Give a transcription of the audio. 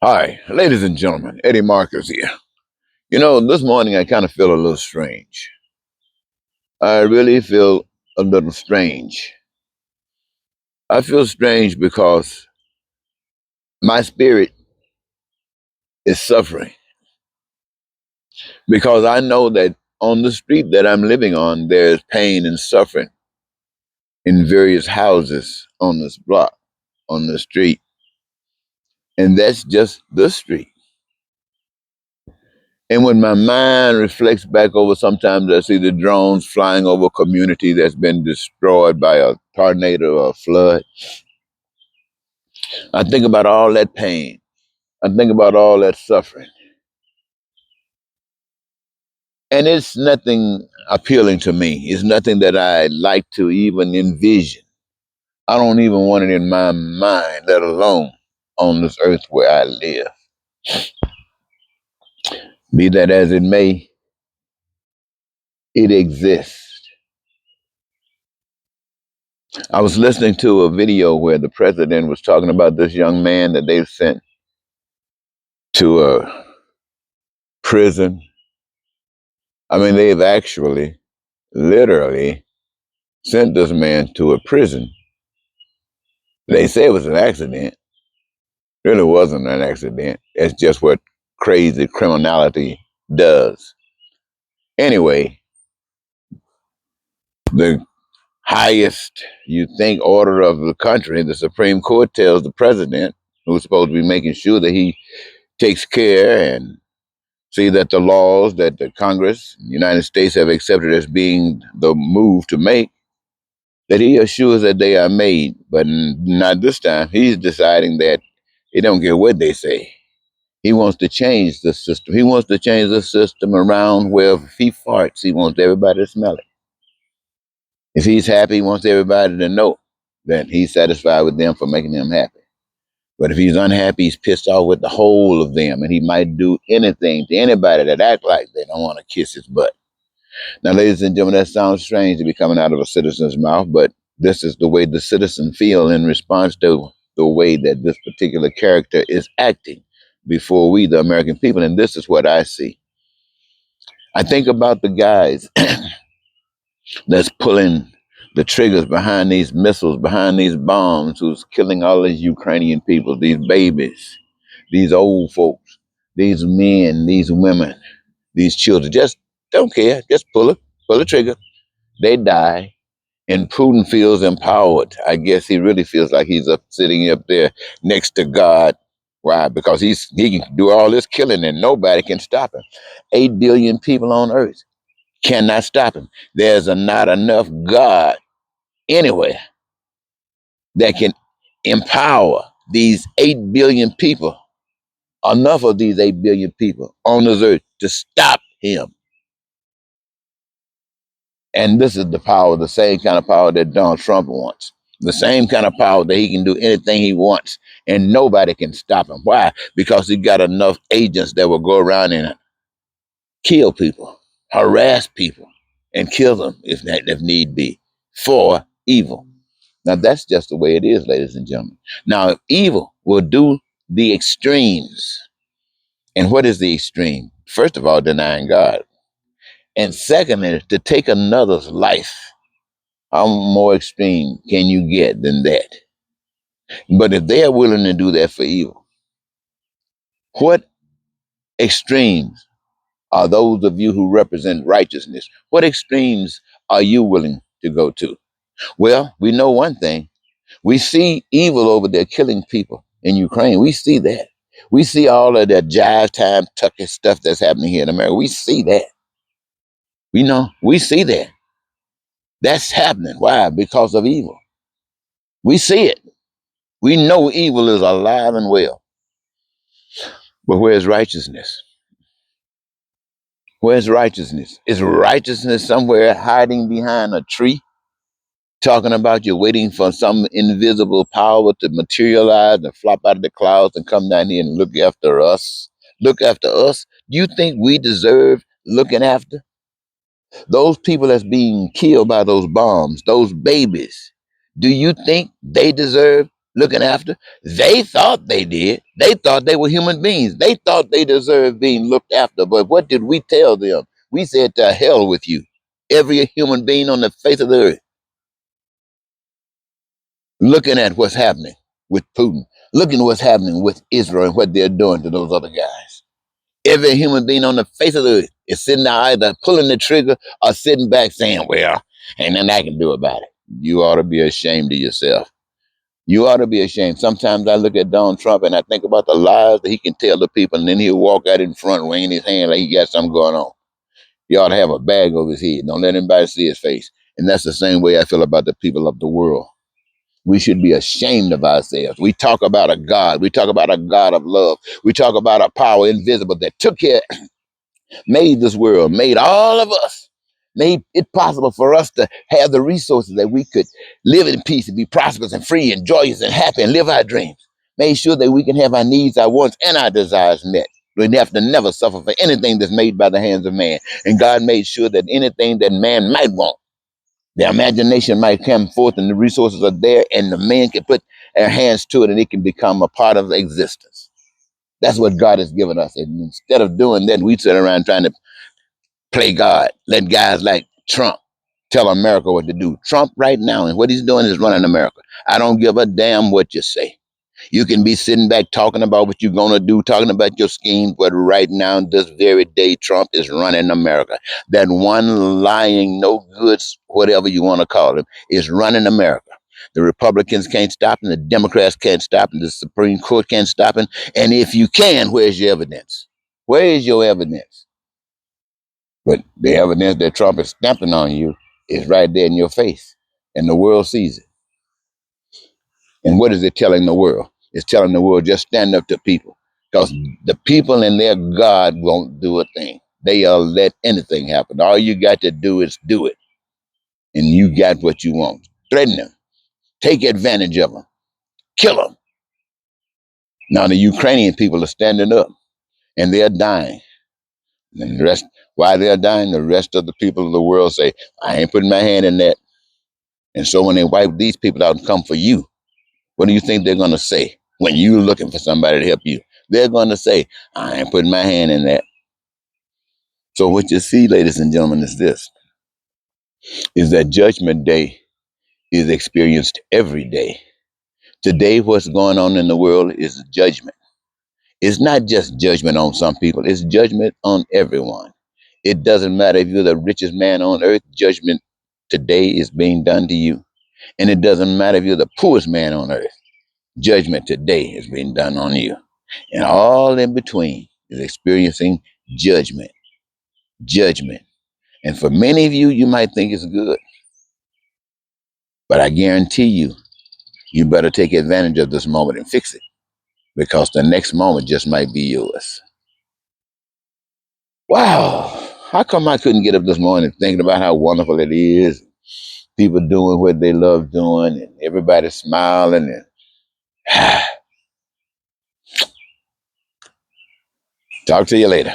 Hi, ladies and gentlemen, Eddie Marcus here. You know, this morning I kind of feel a little strange. I really feel a little strange. I feel strange because my spirit is suffering because I know that on the street that I'm living on, there's pain and suffering in various houses on this block, on the street. And that's just the street. And when my mind reflects back over, sometimes I see the drones flying over a community that's been destroyed by a tornado or a flood. I think about all that pain. I think about all that suffering. And it's nothing appealing to me. It's nothing that I like to even envision. I don't even want it in my mind, let alone on this earth where I live. Be that as it may, it exists. I was listening to a video where the president was talking about this young man that they've sent to a prison. I mean, they've actually, literally, sent this man to a prison. They say it was an accident. Really wasn't an accident. It's just what crazy criminality does. Anyway, the highest, you think, order of the country, the Supreme Court tells the president, who's supposed to be making sure that he takes care and see that the laws that the Congress, the United States have accepted as being the move to make, that he assures that they are made. But not this time. He's deciding that he don't care what they say. He wants to change the system. He wants to change the system around where if he farts, he wants everybody to smell it. If he's happy, he wants everybody to know that he's satisfied with them for making them happy. But if he's unhappy, he's pissed off with the whole of them, and he might do anything to anybody that act like they don't want to kiss his butt. Now, ladies and gentlemen, that sounds strange to be coming out of a citizen's mouth, but this is the way the citizen feel in response to the way that this particular character is acting before we, the American people, and this is what I see. I think about the guys that's pulling the triggers behind these missiles, behind these bombs, who's killing all these Ukrainian people, these babies, these old folks, these men, these women, these children. Just don't care. Just pull the trigger. They die. And Putin feels empowered. I guess he really feels like he's up sitting up there next to God. Why? Because he can do all this killing and nobody can stop him. 8 billion people on earth cannot stop him. There's not enough God anywhere that can empower these 8 billion people, enough of these 8 billion people on this earth to stop him. And this is the power, the same kind of power that Donald Trump wants. The same kind of power that he can do anything he wants and nobody can stop him. Why? Because he got enough agents that will go around and kill people, harass people, and kill them if need be for evil. Now that's just the way it is, ladies and gentlemen. Now evil will do the extremes. And what is the extreme? First of all, denying God. And second is to take another's life. How more extreme can you get than that? But if they are willing to do that for evil, what extremes are those of you who represent righteousness? What extremes are you willing to go to? Well, we know one thing. We see evil over there killing people in Ukraine. We see that. We see all of that jive time tucker stuff that's happening here in America. We see that. We see that. That's happening. Why? Because of evil. We see it. We know evil is alive and well. But where's righteousness? Where's righteousness? Is righteousness somewhere hiding behind a tree, talking about you're waiting for some invisible power to materialize and flop out of the clouds and come down here and look after us? Look after us? Do you think we deserve looking after? Those people that's being killed by those bombs, those babies, do you think they deserve looking after. They thought they did. They thought they were human beings. They thought they deserved being looked after. But what did we tell them? We said, to hell with you. Every human being on the face of the earth, looking at what's happening with Putin, looking at what's happening with Israel and what they're doing to those other guys. Every human being on the face of the earth is sitting there either pulling the trigger or sitting back saying, well, ain't nothing I can do about it. You ought to be ashamed of yourself. You ought to be ashamed. Sometimes I look at Donald Trump and I think about the lies that he can tell the people, and then he'll walk out in front, wringing his hand like he got something going on. He ought to have a bag over his head. Don't let anybody see his face. And that's the same way I feel about the people of the world. We should be ashamed of ourselves. We talk about a God. We talk about a God of love. We talk about a power invisible that took care, made this world, made all of us, made it possible for us to have the resources that we could live in peace and be prosperous and free and joyous and happy and live our dreams. Made sure that we can have our needs, our wants, and our desires met. We have to never suffer for anything that's made by the hands of man. And God made sure that anything that man might want, the imagination might come forth and the resources are there and the man can put their hands to it and it can become a part of existence. That's what God has given us. And instead of doing that, we sit around trying to play God. Let guys like Trump tell America what to do. Trump right now, and what he's doing is running America. I don't give a damn what you say. You can be sitting back talking about what you're going to do, talking about your scheme, but right now, this very day, Trump is running America. That one lying, no goods, whatever you want to call him, is running America. The Republicans can't stop him, the Democrats can't stop him, the Supreme Court can't stop him. And if you can, where's your evidence? Where is your evidence? But the evidence that Trump is stamping on you is right there in your face, and the world sees it. And what is it telling the world? It's telling the world, just stand up to people. Because the people and their God won't do a thing. They'll let anything happen. All you got to do is do it. And you got what you want. Threaten them. Take advantage of them. Kill them. Now the Ukrainian people are standing up and they're dying. And the rest, while they're dying, the rest of the people of the world say, I ain't putting my hand in that. And so when they wipe these people out and come for you, what do you think they're going to say when you're looking for somebody to help you? They're going to say, I ain't putting my hand in that. So what you see, ladies and gentlemen, is this, is that Judgment Day is experienced every day. Today, what's going on in the world is judgment. It's not just judgment on some people, it's judgment on everyone. It doesn't matter if you're the richest man on earth, judgment today is being done to you. And it doesn't matter if you're the poorest man on earth, judgment today is being done on you. And all in between is experiencing judgment. Judgment. And for many of you, you might think it's good, but I guarantee you, you better take advantage of this moment and fix it because the next moment just might be yours. Wow. How come I couldn't get up this morning thinking about how wonderful it is? People doing what they love doing and everybody smiling and talk to you later.